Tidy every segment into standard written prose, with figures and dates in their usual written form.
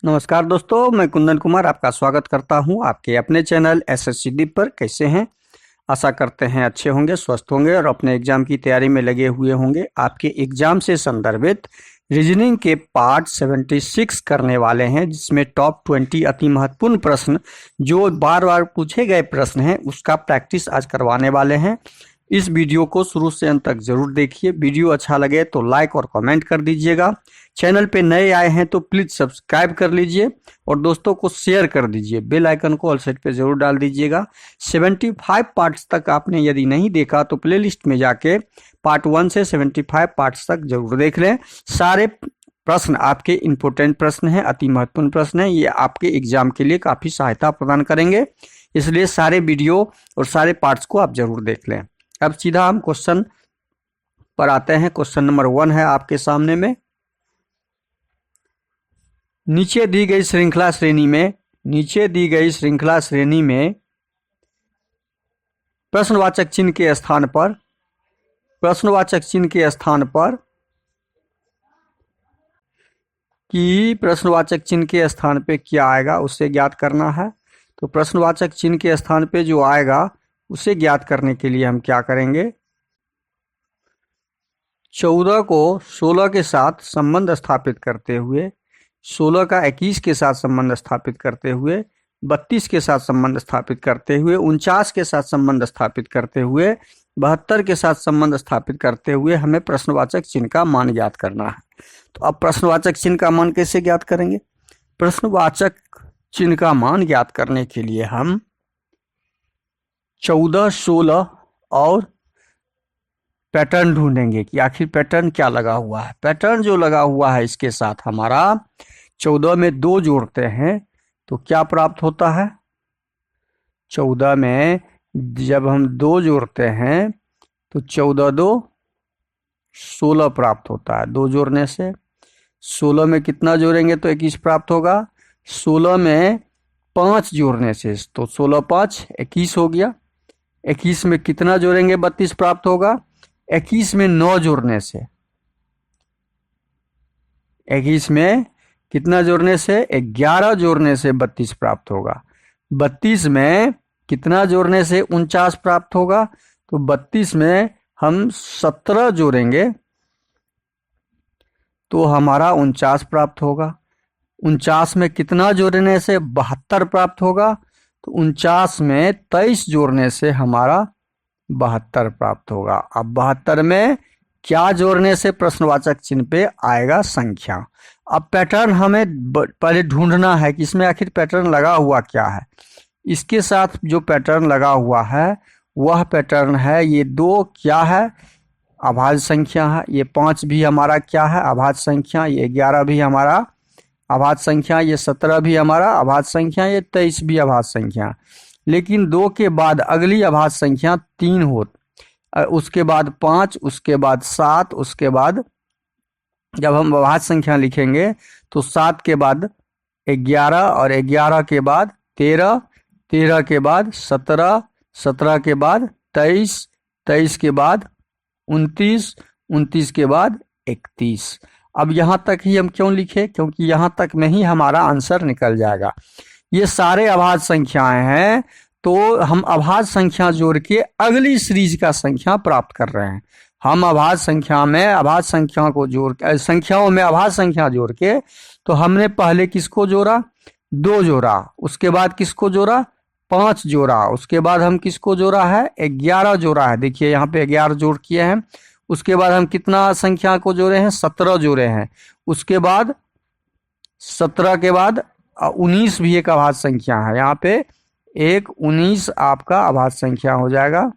नमस्कार दोस्तों, मैं कुंदन कुमार आपका स्वागत करता हूं आपके अपने चैनल एसएससी दीप पर। कैसे हैं? आशा करते हैं अच्छे होंगे, स्वस्थ होंगे और अपने एग्जाम की तैयारी में लगे हुए होंगे। आपके एग्जाम से संदर्भित रीजनिंग के पार्ट 76 करने वाले हैं, जिसमें टॉप 20 अति महत्वपूर्ण प्रश्न जो बार बार पूछे गए प्रश्न हैं उसका प्रैक्टिस आज करवाने वाले हैं। इस वीडियो को शुरू से अंत तक जरूर देखिए। वीडियो अच्छा लगे तो लाइक और कमेंट कर दीजिएगा। चैनल पे नए आए हैं तो प्लीज सब्सक्राइब कर लीजिए और दोस्तों को शेयर कर दीजिए। बेल आइकन को ऑल सेट पे जरूर डाल दीजिएगा। 75 पार्ट्स तक आपने यदि नहीं देखा तो प्लेलिस्ट में जाके पार्ट 1 से 75 पार्ट्स तक जरूर देख लें। सारे प्रश्न आपके इंपोर्टेंट प्रश्न हैं, अति महत्वपूर्ण प्रश्न हैं। ये आपके एग्जाम के लिए काफी सहायता प्रदान करेंगे, इसलिए सारे वीडियो और सारे पार्ट्स को आप जरूर देख लें। अब सीधा हम क्वेश्चन पर आते हैं। क्वेश्चन नंबर 1 है आपके सामने में। नीचे दी गई श्रृंखला श्रेणी में प्रश्नवाचक चिन्ह के स्थान पे क्या आएगा उसे ज्ञात करना है। तो प्रश्नवाचक चिन्ह के स्थान पे जो आएगा उसे ज्ञात करने के लिए हम क्या करेंगे? 14 को 16 के साथ संबंध स्थापित करते हुए, 16 का 21 के साथ संबंध स्थापित करते हुए, 32 के साथ संबंध स्थापित करते हुए, 49 के साथ संबंध स्थापित करते हुए, 72 के साथ संबंध स्थापित करते हुए हमें प्रश्नवाचक चिन्ह का मान ज्ञात करना है। तो अब प्रश्नवाचक चिन्ह का मान कैसे ज्ञात करेंगे? प्रश्नवाचक चिन्ह का मान ज्ञात करने के लिए हम 14, 16 और पैटर्न ढूंढेंगे कि आखिर पैटर्न क्या लगा हुआ है। पैटर्न जो लगा हुआ है इसके साथ हमारा 14 में 2 जोड़ते हैं तो क्या प्राप्त होता है? 14 में जब हम 2 जोड़ते हैं तो 14 2 16 प्राप्त होता है। 2 जोड़ने से 16 में कितना जोड़ेंगे तो 21 प्राप्त होगा। 16 में 5 जोड़ने से तो 16 5 21 हो गया। 21 में कितना जोड़ेंगे 32 प्राप्त होगा। 21 में 9 जोड़ने से, 21 में कितना जोड़ने से 11 जोड़ने से 32 प्राप्त होगा। 32 में कितना जोड़ने से 49 प्राप्त होगा। तो 32 में हम 17 जोड़ेंगे तो हमारा 49 प्राप्त होगा। 49 में कितना जोड़ने से 72 प्राप्त होगा। तो 49 में 23 जोड़ने से हमारा 72 प्राप्त होगा। अब 72 में क्या जोड़ने से प्रश्नवाचक चिन्ह पे आएगा संख्या। अब पैटर्न हमें पहले ढूंढना है कि इसमें आखिर पैटर्न लगा हुआ क्या है। इसके साथ जो पैटर्न लगा हुआ है वह पैटर्न है ये 2 क्या है? अभाज्य संख्या है। ये 5 भी हमारा क्या है? अभाज्य संख्या। ये 11 भी हमारा अभाज्य संख्या। ये 17 भी हमारा अभाज्य संख्या। ये 23 भी अभाज्य संख्या। लेकिन 2 के बाद अगली अभाज्य संख्या 3 हो, उसके बाद 5, उसके बाद 7, उसके बाद जब हम अभाज्य संख्या लिखेंगे तो 7 के बाद 11 और 11 के बाद 13, 13 के बाद 17, 17 के बाद 23, 23 के बाद 29, 29 के बाद 31। अब यहाँ तक ही हम क्यों लिखे? क्योंकि यहाँ तक में ही हमारा आंसर निकल जाएगा। ये सारे अभाज्य संख्याएं हैं तो हम अभाज्य संख्या जोड़ के अगली सीरीज का संख्या प्राप्त कर रहे हैं। हम अभाज्य संख्या में अभाज्य संख्या को जोड़ के संख्याओं में अभाज्य संख्या जोड़ के तो हमने पहले किसको जोड़ा? 2 जोड़ा। उसके बाद किसको जोड़ा? 5 जोड़ा। उसके बाद हम किसको जोड़ा है? 11 जोड़ा है। देखिए यहाँ पे 11 जोड़ किए हैं। उसके बाद हम कितना संख्या को जोड़े हैं? 17 जोड़े हैं। उसके बाद 17 के बाद 19 भी एक अभाज्य संख्या है। यहाँ पे 19 आपका अभाज्य संख्या हो जाएगा।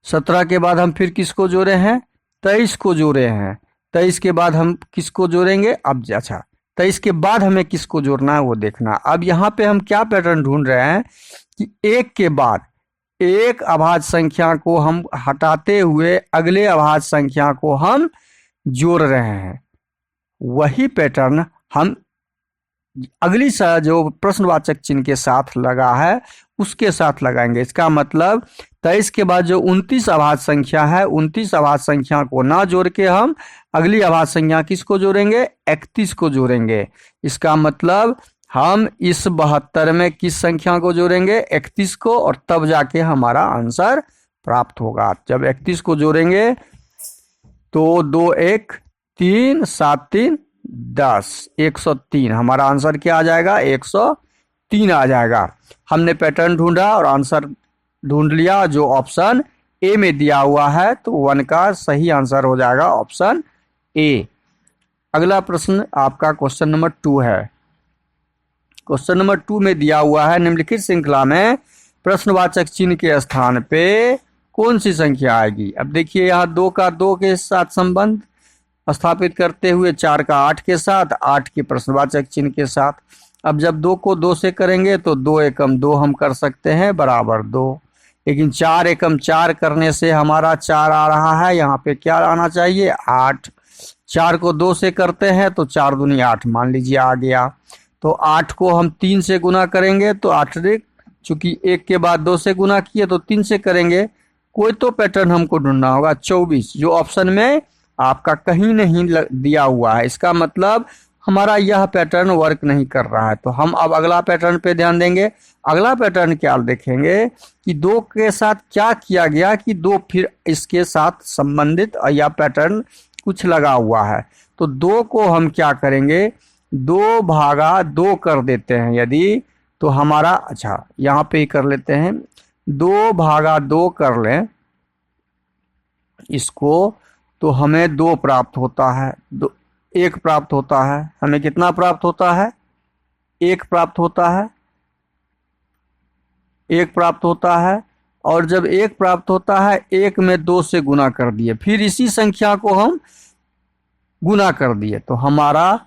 17 के बाद हम फिर किसको जोड़े हैं? 23 को जोड़े हैं। 23 के बाद हम किसको जोड़ेंगे? अब अच्छा 23 के बाद हमें किसको जोड़ना है वो देखना। अब यहाँ पे हम क्या पैटर्न ढूंढ रहे हैं कि एक के बाद एक अभाज्य संख्या को हम हटाते हुए अगले अभाज्य संख्या को हम जोड़ रहे हैं। वही पैटर्न हम अगली जो प्रश्नवाचक चिन्ह के साथ लगा है उसके साथ लगाएंगे। इसका मतलब 23 के बाद जो 29 अभाज्य संख्या है, 29 अभाज्य संख्या को ना जोड़ के हम अगली अभाज्य संख्या किसको जोड़ेंगे? 31 को जोड़ेंगे। इसका मतलब हम इस 72 में किस संख्या को जोड़ेंगे? 31 को, और तब जाके हमारा आंसर प्राप्त होगा। जब 31 को जोड़ेंगे तो 2 1 3 7 3 10 103, हमारा आंसर क्या आ जाएगा? 103 आ जाएगा। हमने पैटर्न ढूंढा और आंसर ढूंढ लिया जो ऑप्शन ए में दिया हुआ है, तो 1 का सही आंसर हो जाएगा ऑप्शन ए। अगला प्रश्न आपका क्वेश्चन नंबर 2 है। क्वेश्चन नंबर 2 में दिया हुआ है निम्नलिखित श्रृंखला में प्रश्नवाचक चिन्ह के स्थान पे कौन सी संख्या आएगी? अब देखिए यहाँ 2 का 2 के साथ संबंध स्थापित करते हुए 4 का 8 के साथ, 8 के प्रश्नवाचक चिन्ह के साथ। अब जब 2 को 2 से करेंगे तो 2 एकम 2 हम कर सकते हैं बराबर 2, लेकिन 4 एकम 4 करने से हमारा 4 आ रहा है, यहाँ पे क्या आना चाहिए? 8। 4 को 2 से करते हैं तो 4 दूनी 8 मान लीजिए आ गया। तो 8 को हम 3 से गुना करेंगे तो 8, चूंकि 1 के बाद 2 से गुना किए तो 3 से करेंगे, कोई तो पैटर्न हमको ढूंढना होगा। 24 जो ऑप्शन में आपका कहीं नहीं दिया हुआ है, इसका मतलब हमारा यह पैटर्न वर्क नहीं कर रहा है। तो हम अब अगला पैटर्न पे ध्यान देंगे। अगला पैटर्न क्या देखेंगे कि 2 के साथ क्या किया गया कि 2 फिर इसके साथ संबंधित या पैटर्न कुछ लगा हुआ है। तो 2 को हम क्या करेंगे? 2 भागा 2 कर देते हैं यदि, तो हमारा, अच्छा यहाँ पे ही कर लेते हैं, 2 भागा 2 कर लें इसको, तो हमें 2 प्राप्त होता है, 1 प्राप्त होता है। हमें कितना प्राप्त होता है? 1 प्राप्त होता है, 1 प्राप्त होता है। और जब 1 प्राप्त होता है, 1 में 2 से गुना कर दिए, फिर इसी संख्या को हम गुना कर दिए, तो हमारा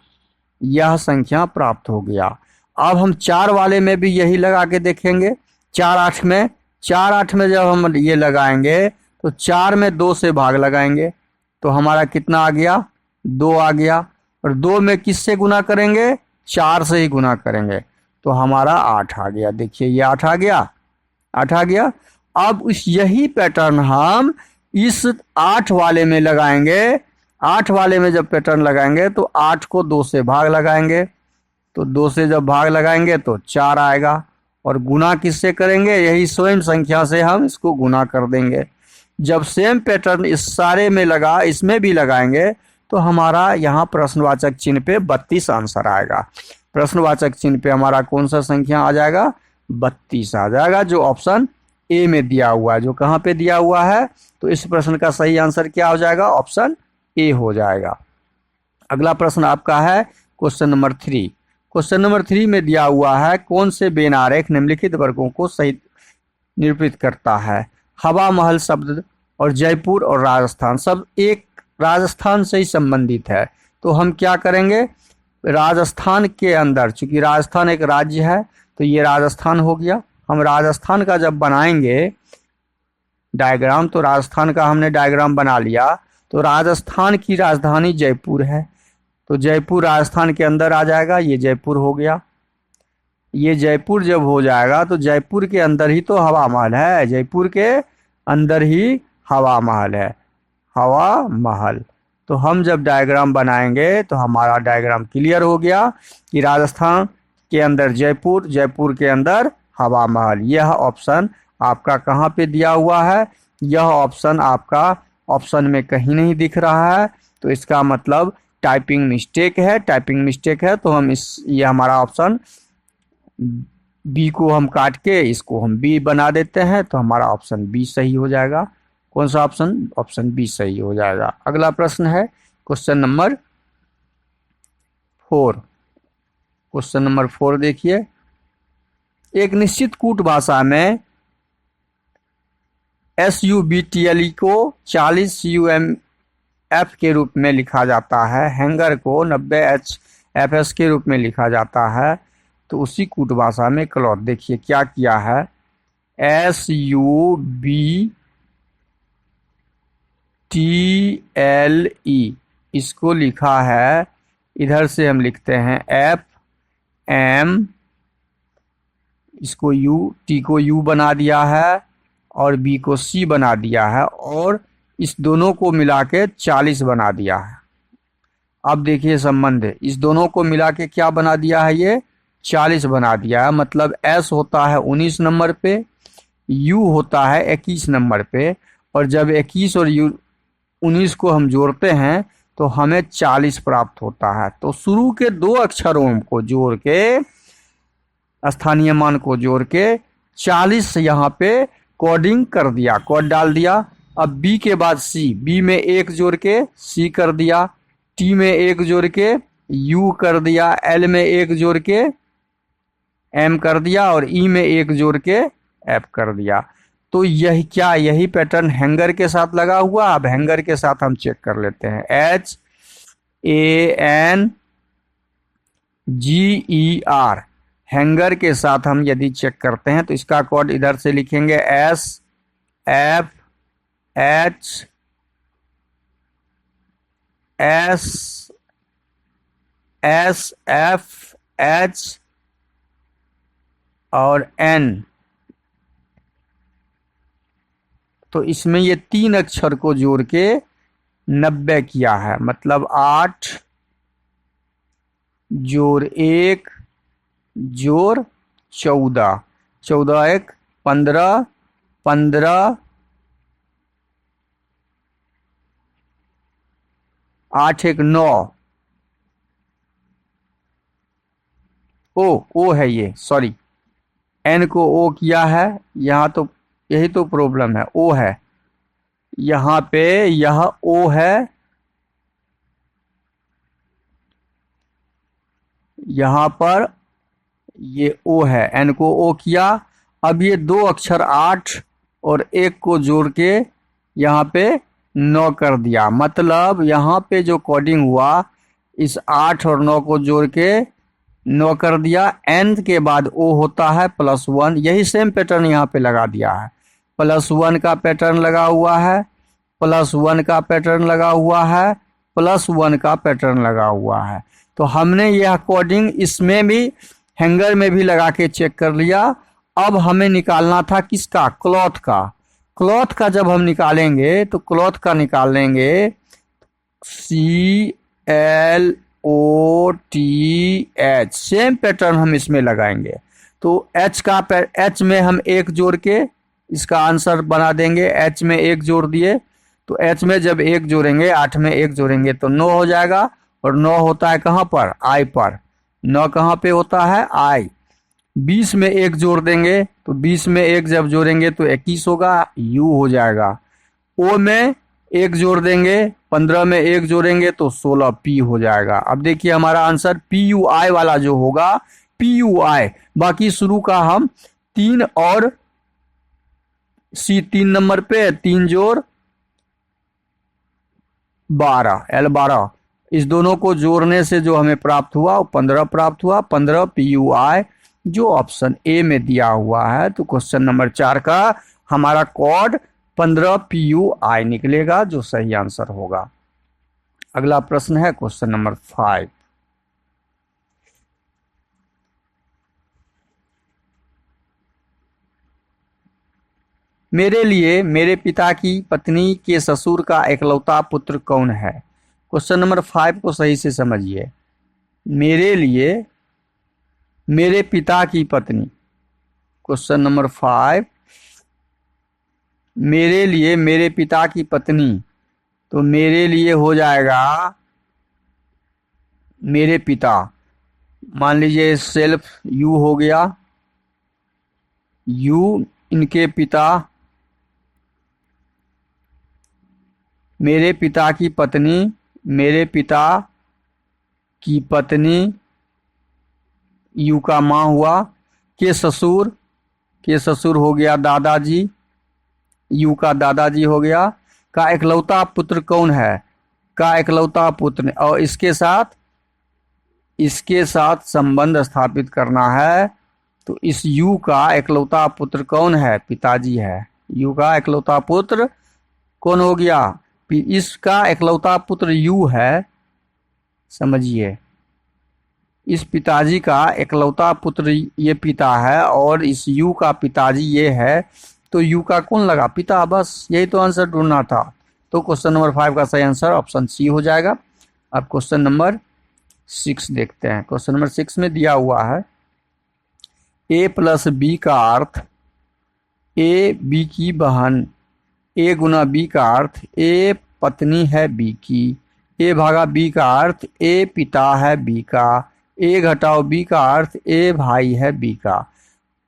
यह संख्या प्राप्त हो गया। अब हम 4 वाले में भी यही लगा के देखेंगे। 4 8 में, 4 8 में जब हम ये लगाएंगे तो 4 में 2 से भाग लगाएंगे, तो हमारा कितना आ गया? 2 आ गया। और 2 में किससे गुना करेंगे? 4 से ही गुना करेंगे, तो हमारा 8 आ गया। देखिए ये 8 आ गया, 8 आ गया। अब इस यही पैटर्न हम इस 8 वाले में लगाएंगे। 8 वाले में जब पैटर्न लगाएंगे तो 8 को 2 से भाग लगाएंगे, तो 2 से जब भाग लगाएंगे तो 4 आएगा। और गुना किससे करेंगे? यही स्वयं संख्या से हम इसको गुना कर देंगे। जब सेम पैटर्न इस सारे में लगा, इसमें भी लगाएंगे, तो हमारा यहाँ प्रश्नवाचक चिन्ह पे 32 आंसर आएगा। प्रश्नवाचक चिन्ह पे हमारा कौन सा संख्या आ जाएगा? 32 आ जाएगा, जो ऑप्शन ए में दिया हुआ है। जो कहाँ पे दिया हुआ है? तो इस प्रश्न का सही आंसर क्या हो जाएगा? ऑप्शन ए हो जाएगा। अगला प्रश्न आपका है क्वेश्चन नंबर 3। क्वेश्चन नंबर 3 में दिया हुआ है कौन से बेन आरेख निम्नलिखित वर्गों को सही निरूपित करता है? हवा महल शब्द और जयपुर और राजस्थान सब एक राजस्थान से ही संबंधित है। तो हम क्या करेंगे? राजस्थान के अंदर, चूंकि राजस्थान एक राज्य है, तो ये राजस्थान हो गया। हम राजस्थान का जब बनाएंगे डायग्राम, तो राजस्थान का हमने डायग्राम बना लिया, तो राजस्थान की राजधानी जयपुर है, तो जयपुर राजस्थान के अंदर आ जाएगा। ये जयपुर हो गया। ये जयपुर जब हो जाएगा तो जयपुर के अंदर ही तो हवा महल है, जयपुर के अंदर ही हवा महल है, हवा महल। तो हम जब डायग्राम बनाएंगे तो हमारा डायग्राम क्लियर हो गया कि राजस्थान के अंदर जयपुर, जयपुर के अंदर हवा महल। यह ऑप्शन आपका कहाँ पे दिया हुआ है? यह ऑप्शन आपका ऑप्शन में कहीं नहीं दिख रहा है, तो इसका मतलब टाइपिंग मिस्टेक है। टाइपिंग मिस्टेक है तो हम ये हमारा ऑप्शन बी को हम काट के इसको हम बी बना देते हैं, तो हमारा ऑप्शन बी सही हो जाएगा। कौन सा ऑप्शन? ऑप्शन बी सही हो जाएगा। अगला प्रश्न है क्वेश्चन नंबर 4। क्वेश्चन नंबर 4 देखिए, एक निश्चित कूट भाषा में SUBTLE को 40 UMF के रूप में लिखा जाता है, हैंगर को 90 HFS के रूप में लिखा जाता है। तो उसी कूट भाषा में क्लॉथ, देखिए क्या किया है, SUBTLE इसको लिखा है, इधर से हम लिखते हैं FM, इसको U, T को U बना दिया है, और बी को सी बना दिया है और इस दोनों को मिला के 40 बना दिया है। अब देखिए संबंध है, इस दोनों को मिला के क्या बना दिया है, ये 40 बना दिया है। मतलब एस होता है 19 नंबर पे, यू होता है 21 नंबर पे, और जब 21 और यू 19 को हम जोड़ते हैं तो हमें 40 प्राप्त होता है। तो शुरू के दो अक्षरों को जोड़ के, स्थानीय मान को जोड़ के 40 यहाँ पे कोडिंग कर दिया, कोड डाल दिया। अब बी के बाद सी, बी में 1 जोड़ के सी कर दिया, टी में 1 जोड़ के यू कर दिया, एल में 1 जोड़ के एम कर दिया और ई में 1 जोड़ के एफ कर दिया। तो यही क्या, यही पैटर्न हैंगर के साथ लगा हुआ। अब हैंगर के साथ हम चेक कर लेते हैं। HANGER, हैंगर के साथ हम यदि चेक करते हैं तो इसका कोड इधर से लिखेंगे SFH और N। तो इसमें ये 3 अक्षर को जोड़ के 90 किया है। मतलब 8 जोड़ 1 जोड़ 14, 14 1 15, 15 8 1 9। ओ है ये, सॉरी, एन को ओ किया है यहाँ, तो यही तो प्रॉब्लम है, ओ है यहाँ पे, यह ओ है, यहाँ पर ये ओ है, एन को ओ किया। अब ये 2 अक्षर 8 और 1 को जोड़ के यहाँ पे 9 कर दिया। मतलब यहाँ पे जो कोडिंग हुआ, इस 8 और 9 को जोड़ के 9 कर दिया। एन के बाद ओ होता है +1, यही सेम पैटर्न यहाँ पे लगा दिया है। +1 का पैटर्न लगा हुआ है, +1 का पैटर्न लगा हुआ है, +1 का पैटर्न लगा हुआ है। तो हमने यह कोडिंग इसमें भी, हैंगर में भी लगा के चेक कर लिया। अब हमें निकालना था किसका, क्लॉथ का। क्लॉथ का जब हम निकालेंगे तो क्लॉथ का निकाल लेंगे CLOTH, सेम पैटर्न हम इसमें लगाएंगे। तो H में हम 1 जोड़ के इसका आंसर बना देंगे। H में 1 जोड़ दिए तो H में जब 1 जोड़ेंगे, 8 में 1 जोड़ेंगे तो 9 हो जाएगा। और 9 होता है कहाँ पर, I पर। 9 कहाँ पे होता है, I। 20 में 1 जोड़ देंगे तो 20 में 1 जब जोड़ेंगे तो 21 होगा, U हो जाएगा। O में 1 जोड़ देंगे, 15 में 1 जोड़ेंगे तो 16 P हो जाएगा। अब देखिए हमारा आंसर PUI वाला जो होगा, PUI। बाकी शुरू का हम 3 और C 3 नंबर पे 3 जोड़ 12, L12, इस दोनों को जोड़ने से जो हमें प्राप्त हुआ वो 15 प्राप्त हुआ। 15 PUI जो ऑप्शन ए में दिया हुआ है। तो क्वेश्चन नंबर 4 का हमारा कोड 15 PUI निकलेगा, जो सही आंसर होगा। अगला प्रश्न है क्वेश्चन नंबर 5। मेरे लिए मेरे पिता की पत्नी के ससुर का इकलौता पुत्र कौन है। क्वेश्चन नंबर 5 को सही से समझिए। मेरे लिए मेरे पिता की पत्नी, क्वेश्चन नंबर 5, मेरे लिए मेरे पिता की पत्नी, तो मेरे लिए हो जाएगा मेरे पिता। मान लीजिए सेल्फ यू हो गया, यू इनके पिता, मेरे पिता की पत्नी, मेरे पिता की पत्नी, यू का माँ हुआ, के ससुर, के ससुर हो गया दादाजी, यू का दादाजी हो गया। का इकलौता पुत्र कौन है, का इकलौता पुत्र, और इसके साथ संबंध स्थापित करना है। तो इस यू का इकलौता पुत्र कौन है, पिताजी है। यू का इकलौता पुत्र कौन हो गया, इसका इकलौता पुत्र यू है। समझिए, इस पिताजी का इकलौता पुत्र ये पिता है और इस यू का पिताजी ये है। तो यू का कौन लगा? पिता। बस यही तो आंसर ढूंढना था। तो क्वेश्चन नंबर 5 का सही आंसर ऑप्शन सी हो जाएगा। अब क्वेश्चन नंबर 6 देखते हैं। क्वेश्चन नंबर 6 में दिया हुआ है ए प्लस बी का अर्थ ए बी की बहन, ए गुना बी का अर्थ ए पत्नी है बी की, ए भागा बी का अर्थ ए पिता है बी का, ए घटाओ बी का अर्थ ए भाई है बी का।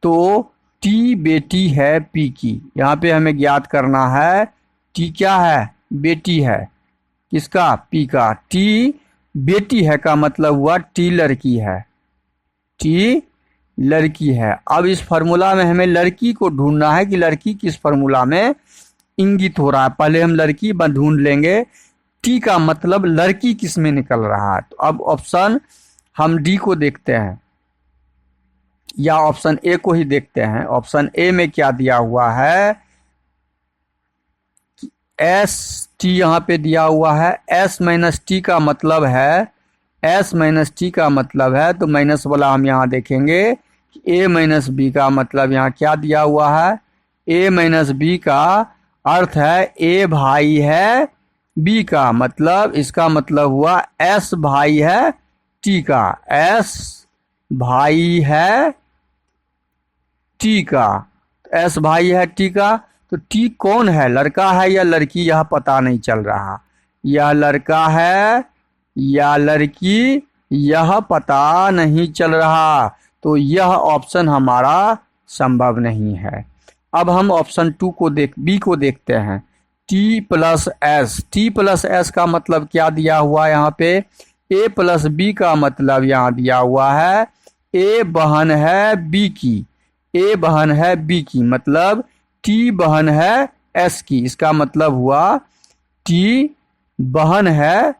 तो टी बेटी है पी की। यहाँ पे हमें ज्ञात करना है टी क्या है? बेटी है। किसका? पी का। टी बेटी है का मतलब हुआ टी लड़की है, टी लड़की है। अब इस फार्मूला में हमें लड़की को ढूंढना है कि लड़की किस फार्मूला में इंगित हो रहा है। पहले हम लड़की ढूंढ लेंगे। टी का मतलब लड़की किस में निकल रहा है। तो अब ऑप्शन हम डी को देखते हैं या ऑप्शन ए को ही देखते हैं। ऑप्शन ए में क्या दिया हुआ है? एस टी यहाँ पे दिया हुआ है। एस माइनस टी का मतलब है, एस माइनस टी का मतलब है, तो माइनस वाला हम यहाँ देखेंगे कि ए माइनस बी का मतलब यहाँ क्या दिया हुआ है? ए माइनस बी का अर्थ है ए भाई है बी का, मतलब इसका मतलब हुआ एस भाई है टी का, एस भाई है टी का, एस भाई है टी का। तो टी कौन है? लड़का है या लड़की? यह पता नहीं चल रहा। यह लड़का है या लड़की यह पता नहीं चल रहा। तो यह ऑप्शन हमारा संभव नहीं है। अब हम ऑप्शन बी को देखते हैं। T plus S, T plus S का मतलब क्या दिया हुआ है यहाँ पे? ए प्लस बी का मतलब यहाँ दिया हुआ है ए बहन है बी की, ए बहन है बी की, मतलब टी बहन है एस की। इसका मतलब हुआ टी बहन है,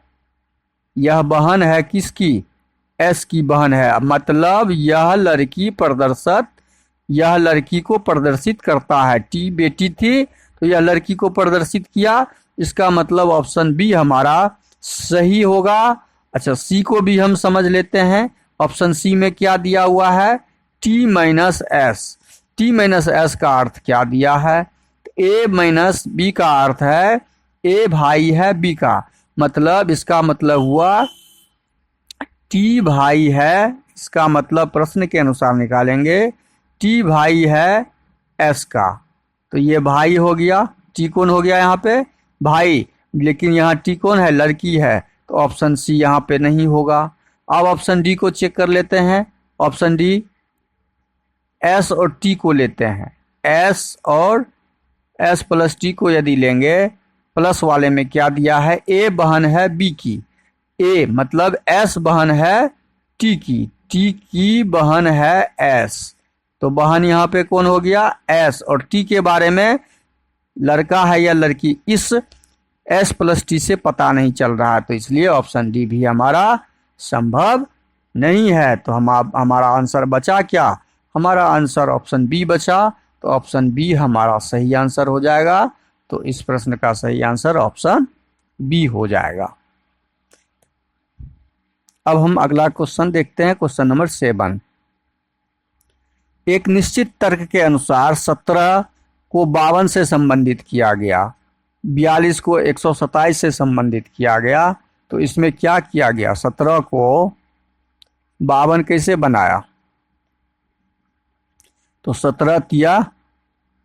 यह बहन है किसकी? एस की बहन है, मतलब यह लड़की को प्रदर्शित करता है। टी बेटी थी तो यह लड़की को प्रदर्शित किया। इसका मतलब ऑप्शन बी हमारा सही होगा। अच्छा, सी को भी हम समझ लेते हैं। ऑप्शन सी में क्या दिया हुआ है? T minus S. T minus S का अर्थ क्या दिया है? ए माइनस बी का अर्थ है ए भाई है बी का, मतलब इसका मतलब हुआ टी भाई है। इसका मतलब प्रश्न के अनुसार निकालेंगे टी भाई है एस का। तो ये भाई हो गया, टी कौन हो गया यहाँ पे? भाई। लेकिन यहाँ टी कौन है? लड़की है। तो ऑप्शन सी यहाँ पे नहीं होगा। अब ऑप्शन डी को चेक कर लेते हैं। ऑप्शन डी एस और टी को लेते हैं। एस और एस प्लस टी को यदि लेंगे, प्लस वाले में क्या दिया है? ए बहन है बी की, ए मतलब एस बहन है टी की बहन है एस। तो बहन यहाँ पे कौन हो गया? एस। और टी के बारे में लड़का है या लड़की, इस एस प्लस टी से पता नहीं चल रहा है। तो इसलिए ऑप्शन डी भी हमारा संभव नहीं है। तो हमारा आंसर बचा क्या? हमारा आंसर ऑप्शन बी बचा। तो ऑप्शन बी हमारा सही आंसर हो जाएगा। तो इस प्रश्न का सही आंसर ऑप्शन बी हो जाएगा। अब हम अगला क्वेश्चन देखते हैं। Question number 7। एक निश्चित तर्क के अनुसार 17 को 52 से संबंधित किया गया, 42 को 127 से संबंधित किया गया। तो इसमें क्या किया गया? 17 को 52 कैसे बनाया? तो 17 तिया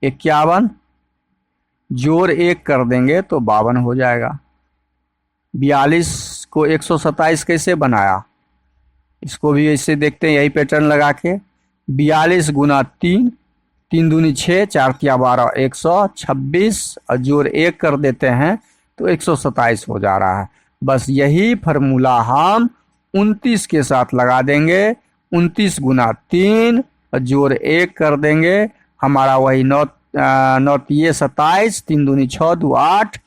51, जोड़ 1 कर देंगे तो 52 हो जाएगा। 42 को 127 कैसे बनाया? इसको भी ऐसे देखते हैं, यही पैटर्न लगा के। 42 गुना 3, 3 दूनी 6, 4 तिया 12, 126 और जोड़ 1 कर देते हैं तो 127 हो जा रहा है। बस यही फार्मूला हम 29 के साथ लगा देंगे। 29 गुना 3 और जोड़ 1 कर देंगे, हमारा वही 9 तिये 27, 3 दूनी 6, 2 8,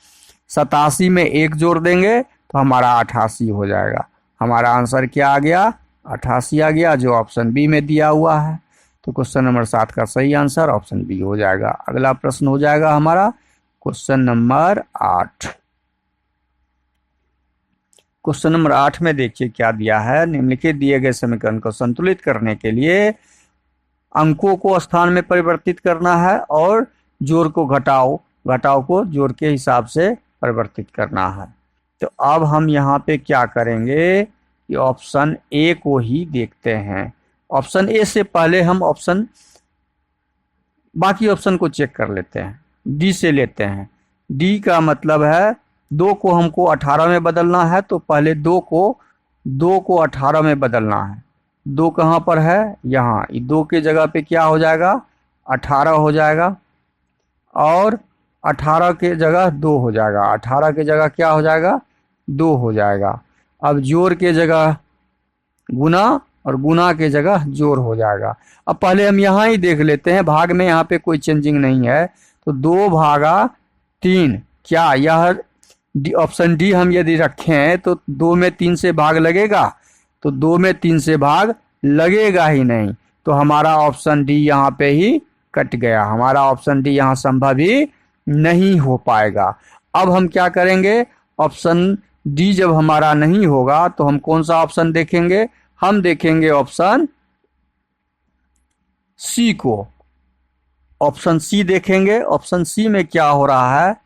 87 में 1 जोड़ देंगे तो हमारा 88 हो जाएगा। हमारा आंसर क्या आ गया? 88 आ गया, जो ऑप्शन बी में दिया हुआ है। तो क्वेश्चन नंबर 7 का सही आंसर ऑप्शन बी हो जाएगा। अगला प्रश्न हो जाएगा हमारा क्वेश्चन नंबर 8। क्वेश्चन नंबर 8 में देखिए क्या दिया है। निम्नलिखित दिए गए समीकरण को संतुलित करने के लिए अंकों को स्थान में परिवर्तित करना है और जोड़ को घटाओ, घटाओ को जोड़ के हिसाब से परिवर्तित करना है। तो अब हम यहाँ पे क्या करेंगे कि ऑप्शन ए को ही देखते हैं। ऑप्शन ए से पहले हम बाकी ऑप्शन को चेक कर लेते हैं। डी से लेते हैं। डी का मतलब है 2 को हमको 18 में बदलना है, तो पहले 2 को 18 में बदलना है। 2 कहाँ पर है? यहाँ। 2 के जगह पे क्या हो जाएगा? 18 हो जाएगा, और 18 के जगह 2 हो जाएगा। 18 के जगह क्या हो जाएगा? 2 हो जाएगा। अब जोड़ के जगह गुना, और गुना के जगह जोड़ हो जाएगा। अब पहले हम यहाँ ही देख लेते हैं, भाग में यहाँ पे कोई चेंजिंग नहीं है, तो 2 भागा 3, क्या यह ऑप्शन डी हम यदि रखें तो 2 में 3 से भाग लगेगा? तो 2 में 3 से भाग लगेगा ही नहीं, तो हमारा ऑप्शन डी यहाँ पे ही कट गया। हमारा ऑप्शन डी यहाँ संभव ही नहीं हो पाएगा। अब हम क्या करेंगे? ऑप्शन डी जब हमारा नहीं होगा तो हम कौन सा ऑप्शन देखेंगे? हम देखेंगे ऑप्शन सी को। ऑप्शन सी देखेंगे। ऑप्शन सी में क्या हो रहा है?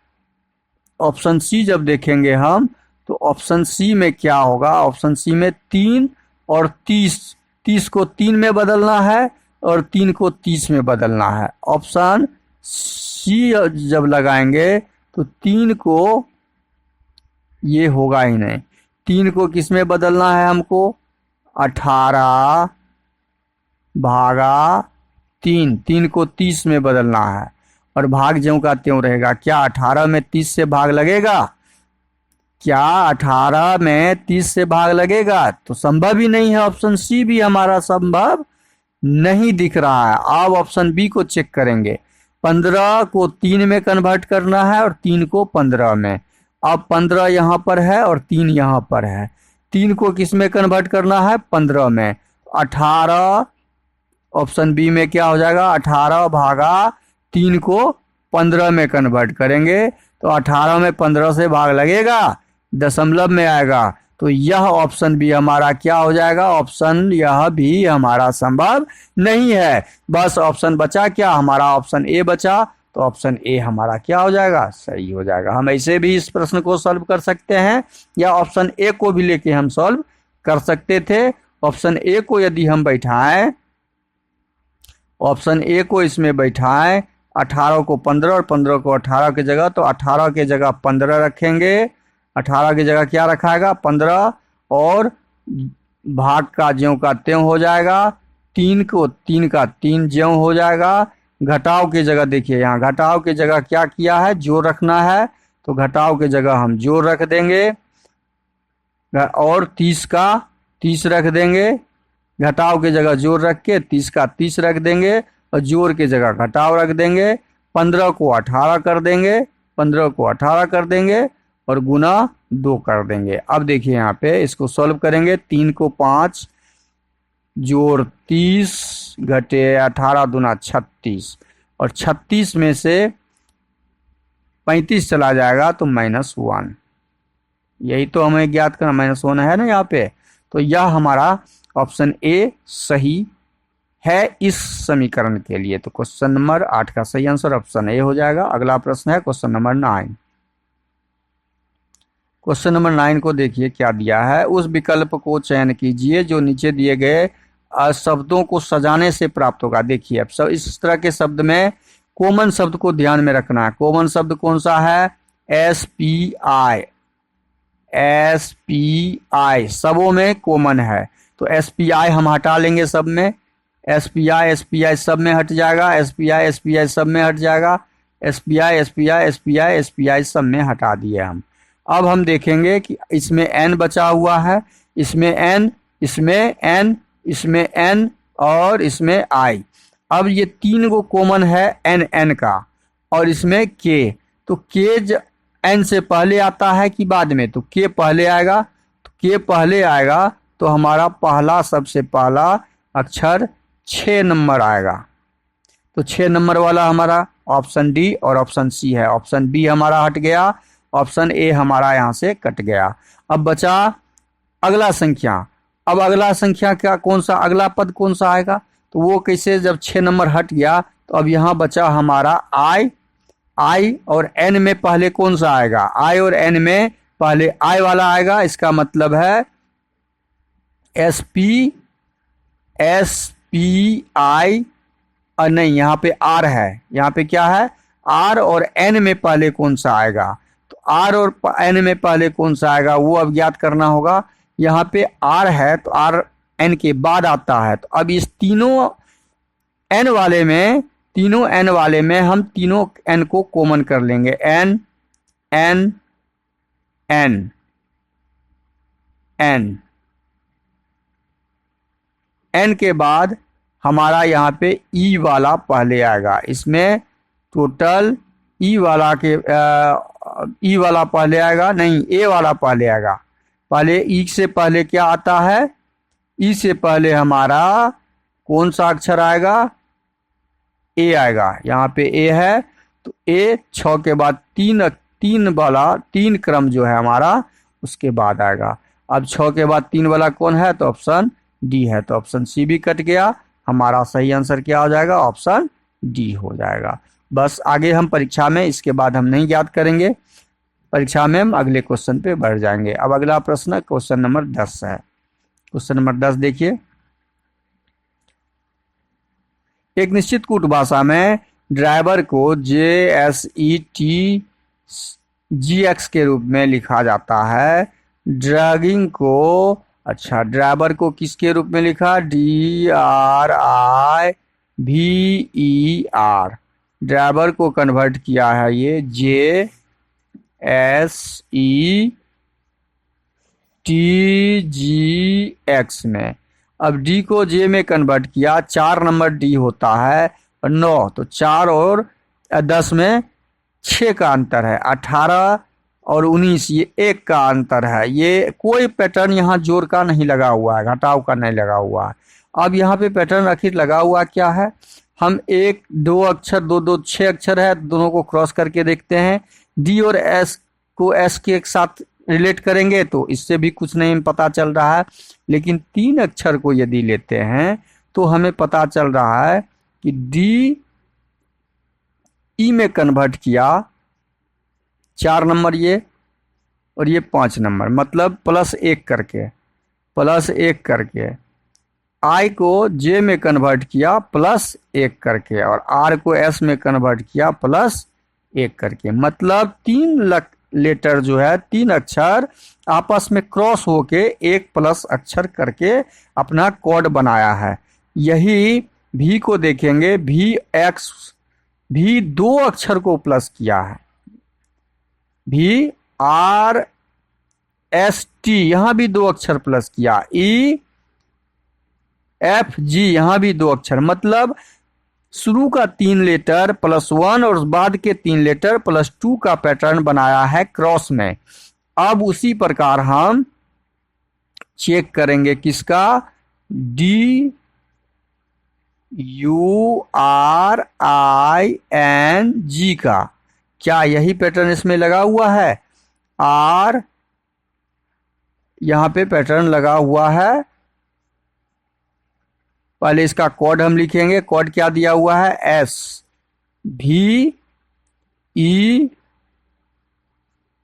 ऑप्शन सी जब देखेंगे हम, तो ऑप्शन सी में क्या होगा? ऑप्शन सी में 3 और 30 को 3 में बदलना है, और 3 को 30 में बदलना है। ऑप्शन सी जब लगाएंगे तो 3 को ये होगा ही नहीं। 3 को किस में बदलना है हमको? 18 भागा 3, 3 को 30 में बदलना है, और भाग ज्यों का त्यों रहेगा। क्या 18 में 30 से भाग लगेगा? क्या 18 में 30 से भाग लगेगा? तो संभव ही नहीं है। ऑप्शन सी भी हमारा संभव नहीं दिख रहा है। अब ऑप्शन बी को चेक करेंगे। 15 को 3 में कन्वर्ट करना है, और 3 को 15 में। अब 15 यहाँ पर है और 3 यहाँ पर है। 3 को किस में कन्वर्ट करना है? 15 में। 18 ऑप्शन बी में क्या हो जाएगा? 18 भागा 3 को 15 में कन्वर्ट करेंगे, तो 18 में 15 से भाग लगेगा, दशमलव में आएगा। तो यह ऑप्शन भी हमारा क्या हो जाएगा? ऑप्शन यह भी हमारा संभव नहीं है। बस ऑप्शन बचा क्या? हमारा ऑप्शन ए बचा। तो ऑप्शन ए हमारा क्या हो जाएगा? सही हो जाएगा। हम ऐसे भी इस प्रश्न को सॉल्व कर सकते हैं, या ऑप्शन ए को भी लेके हम सॉल्व कर सकते थे। ऑप्शन ए को यदि हम बैठाएं, ऑप्शन ए को इसमें बैठाएं, 18 को 15 और 15 को 18 की जगह, तो 18 के जगह 15 रखेंगे। 18 की जगह क्या रखाएगा? 15, और भाग का ज्यों का त्यों हो जाएगा। 3 को 3 का 3 ज्यों हो जाएगा। घटाव की जगह देखिए, यहाँ घटाव की जगह क्या किया है? जोड़ रखना है, तो घटाव की जगह हम जोड़ रख देंगे, और 30 का 30 रख देंगे। घटाव की जगह जोड़ रख के 30 का 30 रख देंगे, और जोड़ की जगह घटाव रख देंगे। 15 को 18 कर देंगे, 15 को 18 कर देंगे, और गुना 2 कर देंगे। अब देखिए यहाँ पे इसको सॉल्व करेंगे। 3 को 5 जोड़ 30 घटे 18 दूना 36, और 36 में से 35 चला जाएगा तो -1। यही तो हमें ज्ञात करना, -1 है ना यहाँ पे। तो यह हमारा ऑप्शन ए सही है इस समीकरण के लिए। तो क्वेश्चन नंबर 8 का सही आंसर ऑप्शन ए हो जाएगा। अगला प्रश्न है क्वेश्चन नंबर 9। क्वेश्चन नंबर 9 को देखिए क्या दिया है। उस विकल्प को चयन कीजिए जो नीचे दिए गए शब्दों को सजाने से प्राप्त होगा। देखिए अब सब इस तरह के शब्द में कॉमन शब्द को ध्यान में रखना है। कॉमन शब्द कौन सा है? SPI। SPI सबों में कॉमन है, तो SPI हम हटा लेंगे सब में। SPI सब में हट जाएगा। SPI सब में हट जाएगा। SPI सब में हटा दिए हम। अब हम देखेंगे कि इसमें N बचा हुआ है, इसमें N, इसमें N, इसमें N और इसमें I। अब ये 3 को कॉमन है N का, और इसमें K। तो K N से पहले आता है कि बाद में? तो K पहले आएगा। तो K पहले आएगा तो हमारा पहला सबसे पहला अक्षर 6 नंबर आएगा। तो 6 नंबर वाला हमारा ऑप्शन डी और ऑप्शन सी है। ऑप्शन बी हमारा हट गया, ऑप्शन ए हमारा यहाँ से कट गया। अब बचा अगला संख्या। अब अगला संख्या क्या, कौन सा अगला पद कौन सा आएगा? तो वो कैसे, जब 6 नंबर हट गया तो अब यहाँ बचा हमारा I आई और एन में पहले कौन सा आएगा? आई और एन में पहले आई वाला आएगा, इसका मतलब है एस पी आई, नहीं यहाँ पे आर है, यहाँ पे क्या है? आर और एन में पहले कौन सा आएगा? तो आर और एन में पहले कौन सा आएगा वो अब ज्ञात करना होगा। यहाँ पे आर है तो आर एन के बाद आता है, तो अब इस तीनों एन वाले में हम तीनों एन को कॉमन कर लेंगे। N N N N N के बाद हमारा यहाँ पे ई वाला पहले आएगा। इसमें टोटल ई वाला पहले आएगा, नहीं ए वाला पहले आएगा। पहले ई से पहले क्या आता है? ई से पहले हमारा कौन सा अक्षर आएगा? ए आएगा। यहाँ पे ए है तो ए 6 के बाद तीन क्रम जो है हमारा उसके बाद आएगा। अब 6 के बाद 3 वाला कौन है? तो ऑप्शन डी है, तो ऑप्शन सी भी कट गया। हमारा सही आंसर क्या हो जाएगा? ऑप्शन डी हो जाएगा। बस आगे हम परीक्षा में इसके बाद हम नहीं याद करेंगे, परीक्षा में हम अगले क्वेश्चन पे बढ़ जाएंगे। अब अगला प्रश्न क्वेश्चन नंबर 10 है। क्वेश्चन नंबर 10 देखिए, एक निश्चित कूट भाषा में ड्राइवर को JSETGX के रूप में लिखा जाता है। ड्रैगिंग को, अच्छा ड्राइवर को किसके रूप में लिखा? DRIVER। ड्राइवर को कन्वर्ट किया है ये JSETGX में। अब डी को जे में कन्वर्ट किया, 4 नंबर डी होता है और 9, तो 4 और 10 में 6 का अंतर है। 18 और 19 ये 1 का अंतर है। ये कोई पैटर्न यहाँ जोड़ का नहीं लगा हुआ है, घटाव का नहीं लगा हुआ है। अब यहाँ पे पैटर्न आखिर लगा हुआ क्या है? हम 1 2 अक्षर 2 2 6 अक्षर है, दोनों को क्रॉस करके देखते हैं। डी और एस को एस के एक साथ रिलेट करेंगे तो इससे भी कुछ नहीं पता चल रहा है, लेकिन 3 अक्षर को यदि लेते हैं तो हमें पता चल रहा है कि डी ई में कन्वर्ट किया, 4 नंबर ये और ये 5 नंबर, मतलब +1 करके। आई को जे में कन्वर्ट किया +1 करके और आर को एस में कन्वर्ट किया +1 करके। मतलब 3 लेटर जो है, 3 अक्षर आपस में क्रॉस होके एक प्लस अक्षर करके अपना कोड बनाया है। यही भी को देखेंगे, भी 2 अक्षर को प्लस किया है। भी आर एस टी यहाँ भी 2 अक्षर प्लस किया। ई एफ जी यहाँ भी 2 अक्षर, मतलब शुरू का 3 लेटर +1 और बाद के 3 लेटर +2 का पैटर्न बनाया है क्रॉस में। अब उसी प्रकार हम चेक करेंगे किसका? DURIN G का। क्या यही पैटर्न इसमें लगा हुआ है? आर यहाँ पे पैटर्न लगा हुआ है। पहले इसका कोड हम लिखेंगे। कोड क्या दिया हुआ है?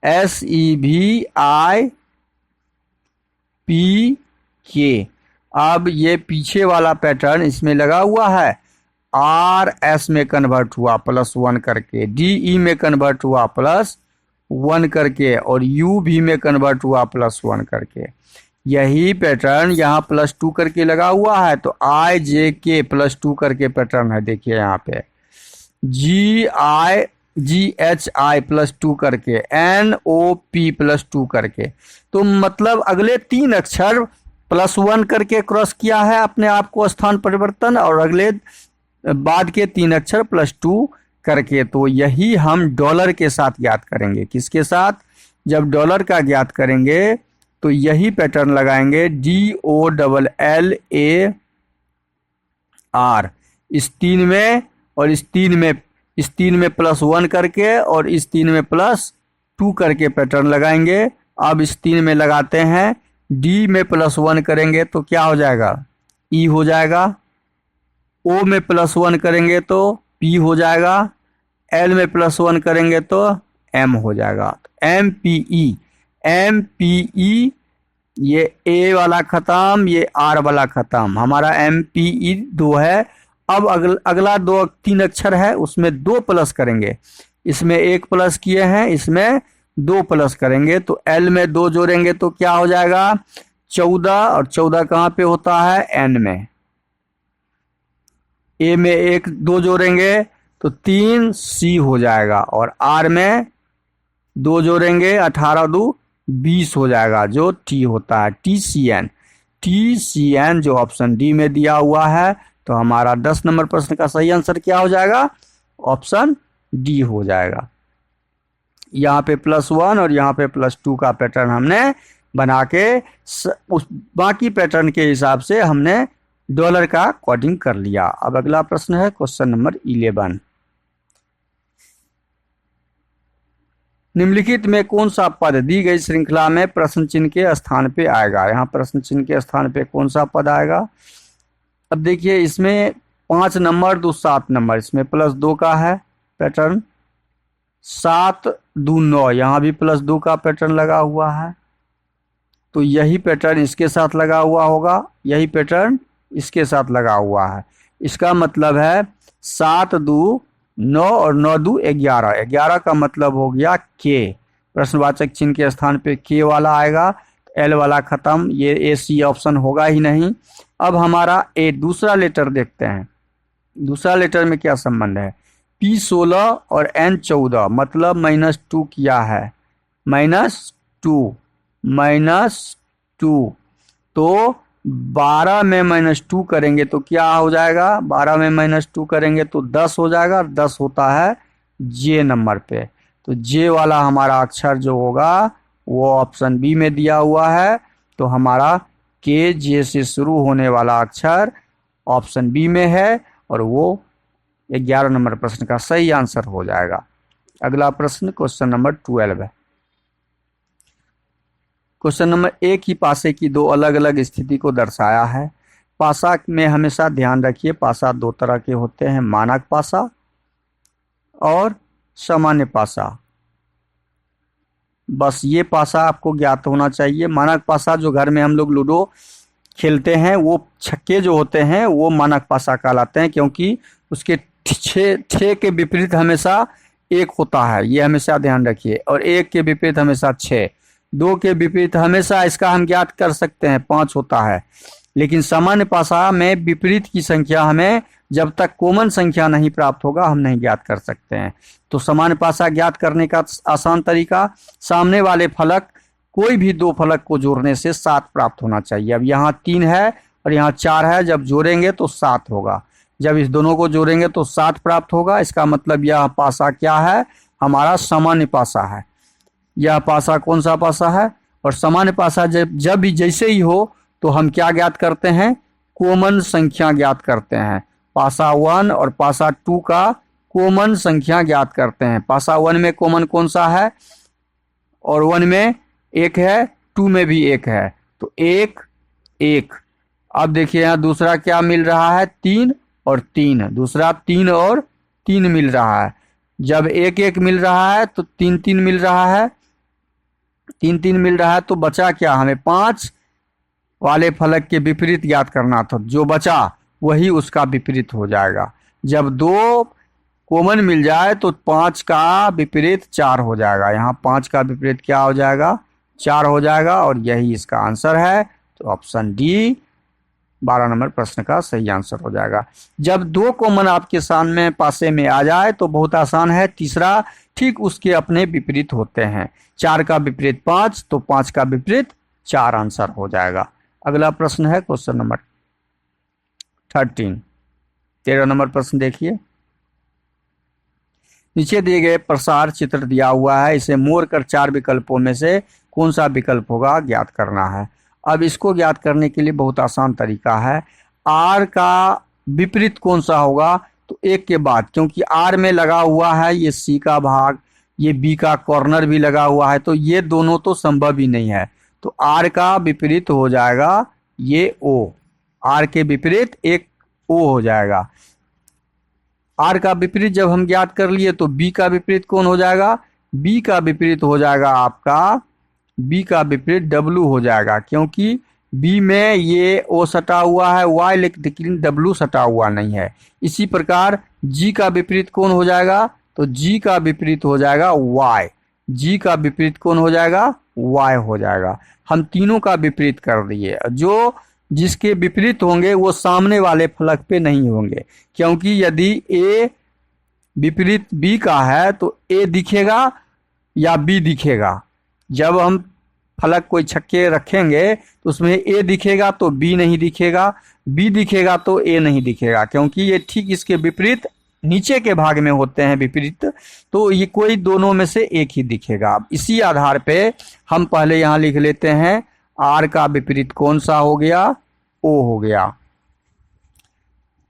SEVIPK। अब ये पीछे वाला पैटर्न इसमें लगा हुआ है। आर एस में कन्वर्ट हुआ +1 करके, DE में कन्वर्ट हुआ +1 करके और UV में कन्वर्ट हुआ +1 करके। यही पैटर्न यहाँ +2 करके लगा हुआ है, तो IJK +2 करके पैटर्न है। देखिए यहाँ पे GHI +2 करके, NOP +2 करके। तो मतलब अगले 3 अक्षर +1 करके क्रॉस किया है अपने आप को स्थान परिवर्तन, और अगले बाद के 3 अक्षर +2 करके। तो यही हम डॉलर के साथ ज्ञात करेंगे। किसके साथ? जब डॉलर का ज्ञात करेंगे तो यही पैटर्न लगाएंगे, DOLLAR इस 3 में और इस 3 में, इस 3 में +1 करके और इस 3 में +2 करके पैटर्न लगाएंगे। अब इस 3 में लगाते हैं, D में +1 करेंगे तो क्या हो जाएगा? E हो जाएगा। O में +1 करेंगे तो P हो जाएगा। एल में +1 करेंगे तो एम हो जाएगा। M P E, M P E, ये ए वाला खत्म, ये आर वाला खत्म, हमारा एम पी ई 2 है। अब अगला 3 अक्षर है, उसमें 2 प्लस करेंगे। इसमें 1 प्लस किए हैं, इसमें 2 प्लस करेंगे, तो एल में 2 जोड़ेंगे तो क्या हो जाएगा 14, और 14 कहाँ पे होता है एन में। ए में 1 2 जोड़ेंगे तो 3 सी हो जाएगा, और आर में 2 जोड़ेंगे 18 2 20 हो जाएगा, जो टी होता है T C N. T C N जो ऑप्शन डी में दिया हुआ है, तो हमारा 10 नंबर प्रश्न का सही आंसर क्या हो जाएगा ऑप्शन डी हो जाएगा। यहाँ पे +1 और यहाँ पे +2 का पैटर्न हमने बना के उस बाकी पैटर्न के हिसाब से हमने डॉलर का कोडिंग कर लिया। अब अगला प्रश्न है क्वेश्चन नंबर 11। निम्नलिखित में कौन सा पद दी गई श्रृंखला में प्रश्न चिन्ह के स्थान पे आएगा। यहाँ प्रश्न चिन्ह के स्थान पे कौन सा पद आएगा। अब देखिए इसमें 5 नंबर 2 7 नंबर, इसमें +2 का है पैटर्न, 7 2 9, यहाँ भी +2 का पैटर्न लगा हुआ है, तो यही पैटर्न इसके साथ लगा हुआ होगा, यही पैटर्न इसके साथ लगा हुआ है। इसका मतलब है 7 2 9 और 9 2 11, 11 का मतलब हो गया के। प्रश्नवाचक चिन्ह के स्थान पे के वाला आएगा, एल वाला खत्म, ये ए सी ऑप्शन होगा ही नहीं। अब हमारा ए दूसरा लेटर देखते हैं, दूसरा लेटर में क्या संबंध है। P 16 और N 14 मतलब -2 किया है, -2 तो 12 में -2 करेंगे तो क्या हो जाएगा, 12 में -2 करेंगे तो 10 हो जाएगा, 10 होता है जे नंबर पे, तो जे वाला हमारा अक्षर जो होगा वो ऑप्शन बी में दिया हुआ है, तो हमारा के जे से शुरू होने वाला अक्षर ऑप्शन बी में है, और वो 11 नंबर प्रश्न का सही आंसर हो जाएगा। अगला प्रश्न क्वेश्चन नंबर 12 है। क्वेश्चन नंबर 1 ही पासे की 2 अलग अलग स्थिति को दर्शाया है। पासा में हमेशा ध्यान रखिए, पासा 2 तरह के होते हैं, मानक पासा और सामान्य पासा। बस ये पासा आपको ज्ञात होना चाहिए। मानक पासा जो घर में हम लोग लूडो खेलते हैं, वो छक्के जो होते हैं वो मानक पासा कहलाते हैं, क्योंकि उसके 6 के विपरीत हमेशा 1 होता है, ये हमेशा ध्यान रखिए, और 1 के विपरीत हमेशा 6, 2 के विपरीत हमेशा इसका हम ज्ञात कर सकते हैं 5 होता है। लेकिन सामान्य पासा में विपरीत की संख्या हमें जब तक कॉमन संख्या नहीं प्राप्त होगा हम नहीं ज्ञात कर सकते हैं। तो सामान्य पासा ज्ञात करने का आसान तरीका, सामने वाले फलक कोई भी 2 फलक को जोड़ने से 7 प्राप्त होना चाहिए। अब यहाँ 3 है और यहाँ 4 है, जब जोड़ेंगे तो 7 होगा, जब इस दोनों को जोड़ेंगे तो 7 प्राप्त होगा। इसका मतलब यह पासा क्या है, हमारा सामान्य पासा है। यह पासा कौन सा पासा है, और सामान्य पासा जब भी जैसे ही हो तो हम क्या ज्ञात करते हैं, कॉमन संख्या ज्ञात करते हैं। पासा 1 और पासा 2 का कॉमन संख्या ज्ञात करते हैं। पासा 1 में कॉमन कौन सा है, और 1 में 1 है, 2 में भी 1 है, तो 1 1। अब देखिए यहाँ दूसरा क्या मिल रहा है, 3 और 3, दूसरा 3 और 3 मिल रहा है। जब 1 1 मिल रहा है तो 3 3 मिल रहा है, 3 3 मिल रहा है, तो बचा क्या, हमें 5 वाले फलक के विपरीत ज्ञात करना था, जो बचा वही उसका विपरीत हो जाएगा। जब 2 कॉमन मिल जाए तो 5 का विपरीत 4 हो जाएगा, यहाँ 5 का विपरीत क्या हो जाएगा 4 हो जाएगा, और यही इसका आंसर है। तो ऑप्शन डी 12 नंबर प्रश्न का सही आंसर हो जाएगा। जब 2 कॉमन आपके सामने पासे में आ जाए तो बहुत आसान है, तीसरा ठीक उसके अपने विपरीत होते हैं। 4 का विपरीत 5, तो 5 का विपरीत 4 आंसर हो जाएगा। अगला प्रश्न है क्वेश्चन नंबर 13 नंबर प्रश्न देखिए। नीचे दिए गए प्रसार चित्र दिया हुआ है, इसे मोड़ कर 4 विकल्पों में से कौन सा विकल्प होगा ज्ञात करना है। अब इसको ज्ञात करने के लिए बहुत आसान तरीका है। आर का विपरीत कौन सा होगा, तो 1 के बाद, क्योंकि आर में लगा हुआ है ये सी का भाग, ये बी का कॉर्नर भी लगा हुआ है, तो ये दोनों तो संभव ही नहीं है। तो आर का विपरीत हो जाएगा ये ओ, आर के विपरीत एक ओ हो जाएगा। आर का विपरीत जब हम ज्ञात कर लिए तो बी का विपरीत कौन हो जाएगा, बी का विपरीत हो जाएगा आपका, बी का विपरीत डब्लू हो जाएगा, क्योंकि बी में ये ओ सटा हुआ है वाई, लेकिन डब्लू सटा हुआ नहीं है। इसी प्रकार जी का विपरीत कौन हो जाएगा, तो जी का विपरीत हो जाएगा वाई, जी का विपरीत कौन हो जाएगा, वाई हो जाएगा। हम तीनों का विपरीत कर दिए, जो जिसके विपरीत होंगे वो सामने वाले फलक पे नहीं होंगे, क्योंकि यदि ए विपरीत बी का है तो ए दिखेगा या बी दिखेगा। जब हम फलक कोई छक्के रखेंगे तो उसमें ए दिखेगा तो बी नहीं दिखेगा, बी दिखेगा तो ए नहीं दिखेगा, क्योंकि ये ठीक इसके विपरीत नीचे के भाग में होते हैं विपरीत, तो ये कोई दोनों में से एक ही दिखेगा। अब इसी आधार पे हम पहले यहाँ लिख लेते हैं आर का विपरीत कौन सा हो गया, ओ हो गया,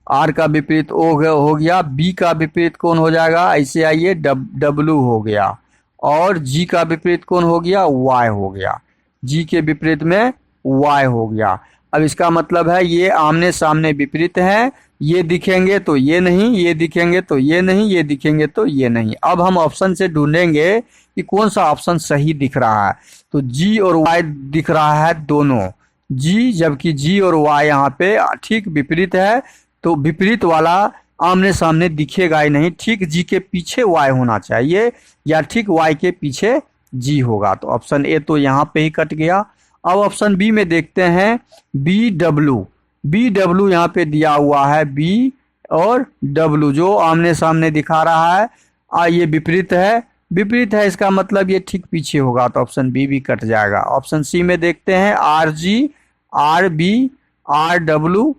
आर का विपरीत ओ हो गया, बी का विपरीत कौन हो जाएगा, ऐसे आइए डब्लू हो गया, और जी का विपरीत कौन हो गया, वाई हो गया, जी के विपरीत में वाई हो गया। अब इसका मतलब है ये आमने सामने विपरीत है, ये दिखेंगे तो ये नहीं, ये दिखेंगे तो ये नहीं, ये दिखेंगे तो ये नहीं। अब हम ऑप्शन से ढूंढेंगे कि कौन सा ऑप्शन सही दिख रहा है, तो जी और वाई दिख रहा है दोनों, जी, जबकि जी और वाई यहाँ पे ठीक विपरीत है, तो विपरीत वाला आमने सामने दिखेगा ही नहीं, ठीक जी के पीछे वाई होना चाहिए या ठीक वाई के पीछे जी होगा। तो ऑप्शन ए तो यहाँ पे ही कट गया। अब ऑप्शन बी में देखते हैं, बी डब्लू, बी डब्लू यहाँ पे दिया हुआ है, बी और डब्लू जो आमने सामने दिखा रहा है, ये विपरीत है, विपरीत है इसका मतलब ये ठीक पीछे होगा, तो ऑप्शन बी भी कट जाएगा। ऑप्शन सी में देखते हैं R G, R B, R W,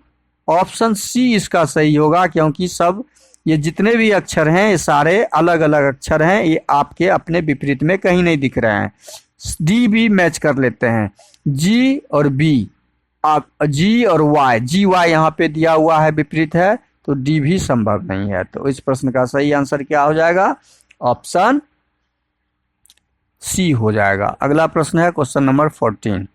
option C इसका सही होगा, क्योंकि सब ये जितने भी अक्षर हैं ये सारे अलग अलग अक्षर हैं, ये आपके अपने विपरीत में कहीं नहीं दिख रहे हैं। डी भी मैच कर लेते हैं, जी और बी, आप जी और वाई, जी वाई यहाँ पे दिया हुआ है विपरीत है, तो डी भी संभव नहीं है। तो इस प्रश्न का सही आंसर क्या हो जाएगा, ऑप्शन सी हो जाएगा। अगला प्रश्न है क्वेश्चन नंबर 14,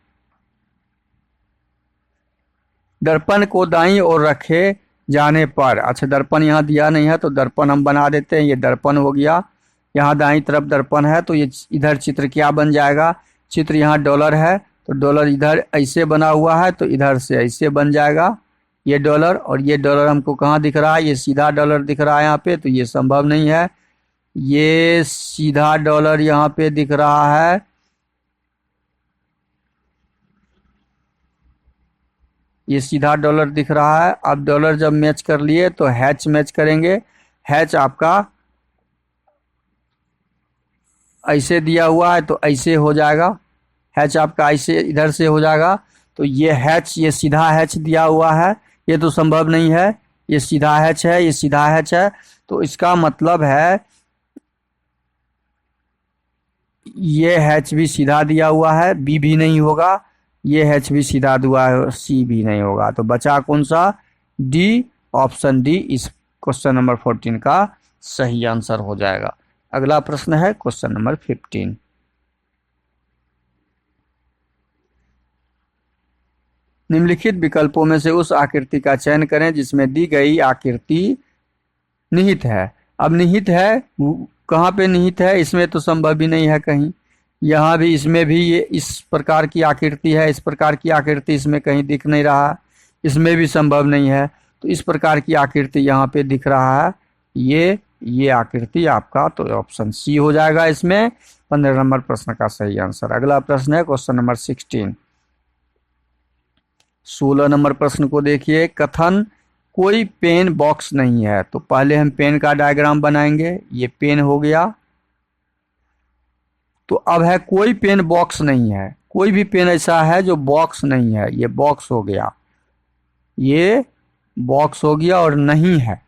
दर्पण को दाईं ओर रखे जाने पर, अच्छा दर्पण यहाँ दिया नहीं है तो दर्पण हम बना देते हैं, ये दर्पण हो गया, यहाँ दाईं तरफ दर्पण है, तो ये इधर चित्र क्या बन जाएगा, चित्र यहाँ डॉलर है तो डॉलर इधर ऐसे बना हुआ है तो इधर से ऐसे बन जाएगा ये डॉलर, और ये डॉलर हमको कहाँ दिख रहा है, ये सीधा डॉलर दिख रहा है यहाँ पे, तो ये संभव नहीं है। ये सीधा डॉलर यहाँ पे दिख रहा है, ये सीधा डॉलर दिख रहा है। अब डॉलर जब मैच कर लिए तो हैच मैच करेंगे, हैच आपका ऐसे दिया हुआ है तो ऐसे हो जाएगा, हैच आपका ऐसे इधर से हो जाएगा, तो ये हैच, ये सीधा हैच दिया हुआ है, ये तो संभव नहीं है, ये सीधा हैच है, ये सीधा हैच है, तो इसका मतलब है ये हैच भी सीधा दिया हुआ है, बी भी नहीं होगा, ये हैच भी सीधा दिया है, सी भी नहीं होगा, तो बचा कौन सा, डी, ऑप्शन डी इस क्वेश्चन नंबर 14 का सही आंसर हो जाएगा। अगला प्रश्न है क्वेश्चन नंबर 15, निम्नलिखित विकल्पों में से उस आकृति का चयन करें जिसमें दी गई आकृति निहित है। अब निहित है, कहाँ पे निहित है, इसमें तो संभव भी नहीं है कहीं, यहाँ भी, इसमें भी ये इस प्रकार की आकृति है, इस प्रकार की आकृति इसमें कहीं दिख नहीं रहा, इसमें भी संभव नहीं है, तो इस प्रकार की आकृति यहाँ पे दिख रहा है, ये आकृति आपका, तो ऑप्शन सी हो जाएगा इसमें 15 नंबर प्रश्न का सही आंसर। अगला प्रश्न है क्वेश्चन नंबर 16, 16 नंबर प्रश्न को देखिए, कथन कोई पेन बॉक्स नहीं है, तो पहले हम पेन का डायग्राम बनाएंगे, ये पेन हो गया, तो अब है कोई पेन बॉक्स नहीं है, कोई भी पेन ऐसा है जो बॉक्स नहीं है, ये बॉक्स हो गया, ये बॉक्स हो गया और नहीं है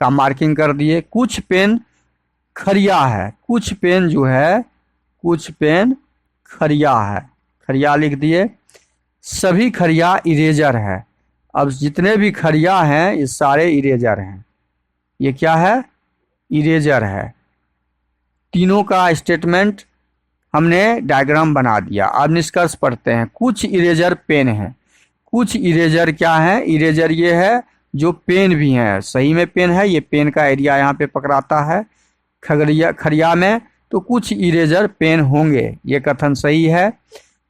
का मार्किंग कर दिए। कुछ पेन खरिया है, कुछ पेन जो है, कुछ पेन खरिया है, खरिया लिख दिए। सभी खरिया इरेजर है, अब जितने भी खरिया हैं ये सारे इरेजर हैं, ये क्या है, इरेजर है। तीनों का स्टेटमेंट हमने डायग्राम बना दिया। अब निष्कर्ष पढ़ते हैं, कुछ इरेजर पेन है, कुछ इरेजर क्या है, इरेजर ये है जो पेन भी हैं, सही में पेन है, ये पेन का एरिया यहाँ पे पकड़ाता है खरिया में, तो कुछ इरेजर पेन होंगे, ये कथन सही है।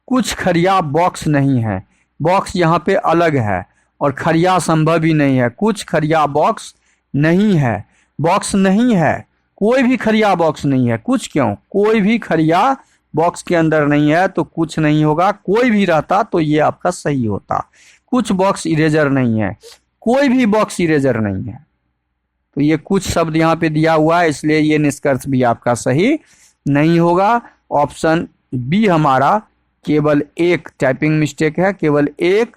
कुछ खरिया बॉक्स नहीं है, बॉक्स यहाँ पे अलग है और खरिया संभव ही नहीं है। कुछ खरिया बॉक्स नहीं है, बॉक्स नहीं है, कोई भी खरिया बॉक्स नहीं है। कुछ क्यों, कोई भी खरिया बॉक्स के अंदर नहीं है तो कुछ नहीं होगा। कोई भी रहता तो ये आपका सही होता। कुछ बॉक्स इरेजर नहीं है, कोई भी बॉक्स इरेजर नहीं है, तो ये कुछ शब्द यहाँ पे दिया हुआ है, इसलिए ये निष्कर्ष भी आपका सही नहीं होगा। ऑप्शन बी हमारा केवल एक टाइपिंग मिस्टेक है, केवल एक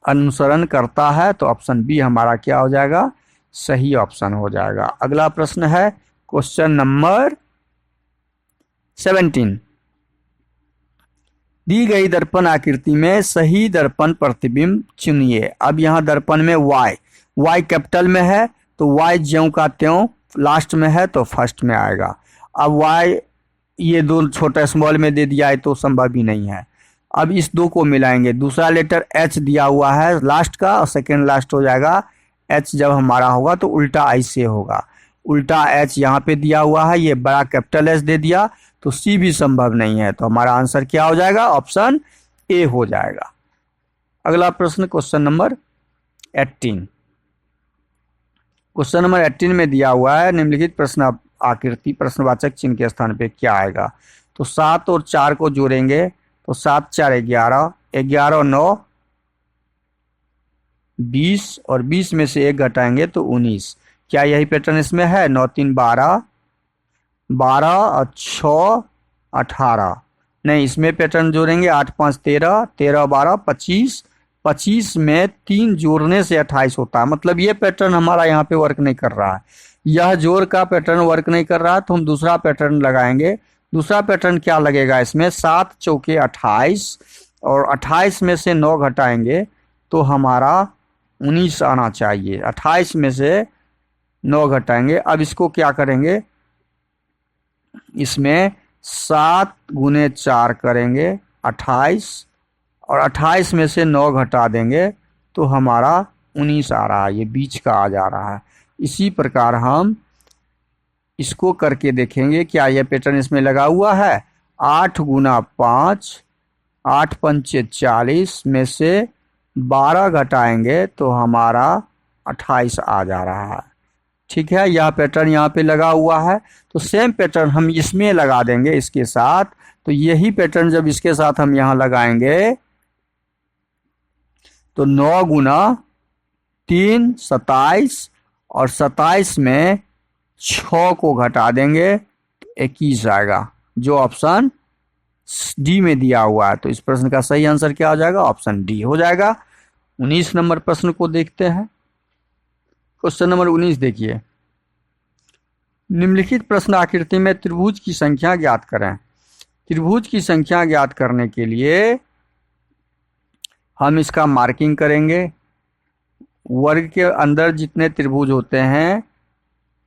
अनुसरण करता है, तो ऑप्शन बी हमारा क्या हो जाएगा, सही ऑप्शन हो जाएगा। अगला प्रश्न है क्वेश्चन नंबर 17। दी गई दर्पण आकृति में सही दर्पण प्रतिबिंब चुनिए। अब यहाँ दर्पण में वाई कैपिटल में है तो वाई ज्यों का त्यों लास्ट में है तो फर्स्ट में आएगा। अब वाई ये दो छोटा स्मॉल में दे दिया है तो संभव ही नहीं है। अब इस दो को मिलाएंगे, दूसरा लेटर एच दिया हुआ है लास्ट का और सेकेंड लास्ट हो जाएगा। एच जब हमारा होगा तो उल्टा आई से होगा, उल्टा एच यहाँ पे दिया हुआ है, ये बड़ा कैपिटल एच दे दिया तो सी भी संभव नहीं है, तो हमारा आंसर क्या हो जाएगा, ऑप्शन ए हो जाएगा। अगला प्रश्न क्वेश्चन नंबर 18। क्वेश्चन नंबर 18 में दिया हुआ है निम्नलिखित प्रश्न आकृति प्रश्नवाचक चिन्ह के स्थान पे क्या आएगा। तो 7 और 4 को जोड़ेंगे तो 7 4 11, 11 और 9 20 और 20 में से 1 घटाएंगे तो 19। क्या यही पैटर्न इसमें है, 9 3 12, 12 और 6 18। नहीं, इसमें पैटर्न जोड़ेंगे 8 5 13, 13 12 25, 25 में 3 जोड़ने से 28 होता है। मतलब ये पैटर्न हमारा यहाँ पे वर्क नहीं कर रहा है, यह जोड़ का पैटर्न वर्क नहीं कर रहा है, तो हम दूसरा पैटर्न लगाएंगे। दूसरा पैटर्न क्या लगेगा इसमें, 7 चौके 28 और 28 में से 9 घटाएंगे तो हमारा 19 आना चाहिए। 28 में से 9 घटाएंगे, अब इसको क्या करेंगे, इसमें 7 गुने 4 करेंगे 28 और 28 में से 9 घटा देंगे तो हमारा 19 आ रहा है, ये बीच का आ जा रहा है। इसी प्रकार हम इसको करके देखेंगे, क्या यह पैटर्न इसमें लगा हुआ है। 8 गुना 5, 8 पंचे 40 में से 12 घटाएंगे तो हमारा 28 आ जा रहा है। ठीक है, यह पैटर्न यहाँ पे लगा हुआ है, तो सेम पैटर्न हम इसमें लगा देंगे इसके साथ। तो यही पैटर्न जब इसके साथ हम यहाँ लगाएंगे तो 9 गुना 3 27 और 27 में 6 को घटा देंगे तो 21 आएगा, जो ऑप्शन डी में दिया हुआ है। तो इस प्रश्न का सही आंसर क्या हो जाएगा, ऑप्शन डी हो जाएगा। 19 नंबर प्रश्न को देखते हैं। क्वेश्चन नंबर 19 देखिए, निम्नलिखित प्रश्न आकृति में त्रिभुज की संख्या ज्ञात करें। त्रिभुज की संख्या ज्ञात करने के लिए हम इसका मार्किंग करेंगे। वर्ग के अंदर जितने त्रिभुज होते हैं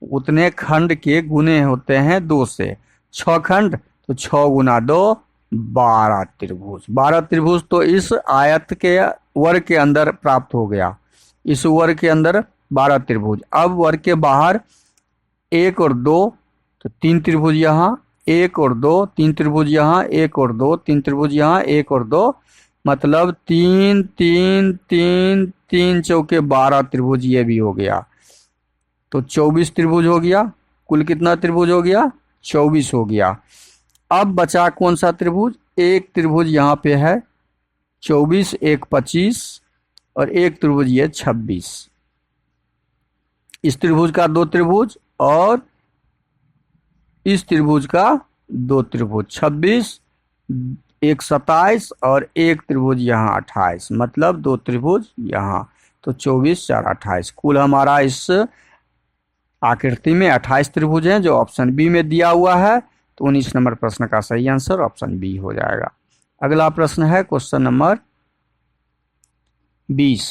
उतने खंड के गुने होते हैं 2 से। 6 खंड तो 6 गुना 2 12 त्रिभुज। 12 त्रिभुज तो इस आयत के वर्ग के अंदर प्राप्त हो गया, इस वर्ग के अंदर 12 त्रिभुज। अब वर्ग के बाहर 1 और 2 तो 3 त्रिभुज यहाँ, 1 और 2 3 त्रिभुज यहाँ, 1 और 2 3 त्रिभुज यहाँ, 1 और 2 मतलब 3 3 3 3 चौके 12 त्रिभुज ये भी हो गया, तो 24 त्रिभुज हो गया। कुल कितना त्रिभुज हो गया, 24 हो गया। अब बचा कौन सा त्रिभुज, एक त्रिभुज यहाँ पे है 24, 1 25 और एक त्रिभुज ये 26। इस त्रिभुज का 2 त्रिभुज और इस त्रिभुज का 2 त्रिभुज, 26 1 27 और एक त्रिभुज यहाँ 28, मतलब 2 त्रिभुज यहाँ, तो 24 4 28। कुल हमारा इस आकृति में 28 त्रिभुज हैं, जो ऑप्शन बी में दिया हुआ है। तो 19 नंबर प्रश्न का सही आंसर ऑप्शन बी हो जाएगा। अगला प्रश्न है क्वेश्चन नंबर 20।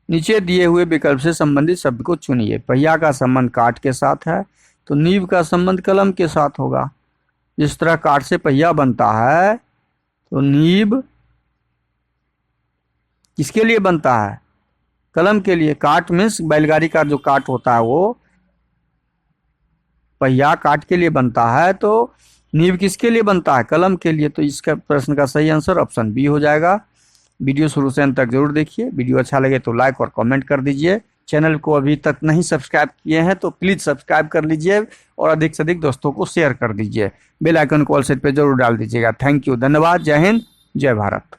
नीचे दिए हुए विकल्प से संबंधित शब्द को चुनिए। पहिया का संबंध काट के साथ है तो नीब का संबंध कलम के साथ होगा। जिस तरह काट से पहिया बनता है तो नीब किसके लिए बनता है, कलम के लिए काट मीन्स बैलगाड़ी का जो काट होता है वो पहिया काट के लिए बनता है, तो नींव किसके लिए बनता है? कलम के लिए। तो इसका प्रश्न का सही आंसर ऑप्शन बी हो जाएगा। वीडियो शुरू से अंत तक जरूर देखिए। वीडियो अच्छा लगे तो लाइक और कमेंट कर दीजिए। चैनल को अभी तक नहीं सब्सक्राइब किए हैं तो प्लीज़ सब्सक्राइब कर लीजिए और अधिक से अधिक दोस्तों को शेयर कर दीजिए। बेल आइकन को ऑल सेट पे जरूर डाल दीजिएगा। थैंक यू, धन्यवाद, जय हिंद, जय भारत।